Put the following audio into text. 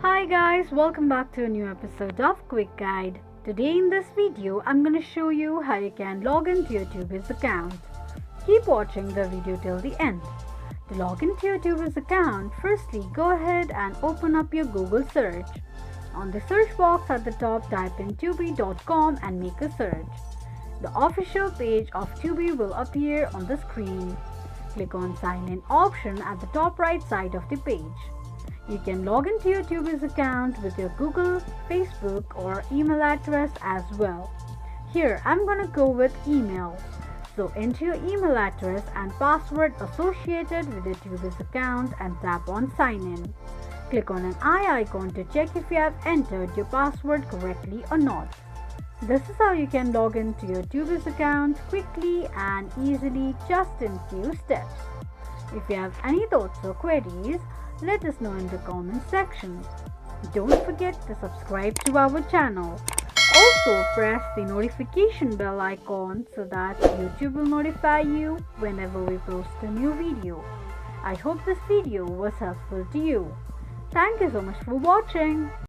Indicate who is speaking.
Speaker 1: Hi guys, welcome back to a new episode of Quick Guide. Today in this video, I'm going to show you how you can log into your Tubi's account. Keep watching the video till the end. To log into your Tubi's account, firstly go ahead and open up your Google search. On the search box at the top, type in tubi.com and make a search. The official page of Tubi will appear on the screen. Click on Sign In option at the top right side of the page. You can log into your Tubi's account with your Google, Facebook or email address as well. Here I'm gonna go with email. So enter your email address and password associated with your Tubi's account and tap on Sign In. Click on an eye icon to check if you have entered your password correctly or not. This is how you can log into your Tubi's account quickly and easily, just in few steps. If you have any thoughts or queries, let us know in the comment section. Don't forget to subscribe to our channel. Also press the notification bell icon so that YouTube will notify you whenever we post a new video. I hope this video was helpful to you. Thank you so much for watching.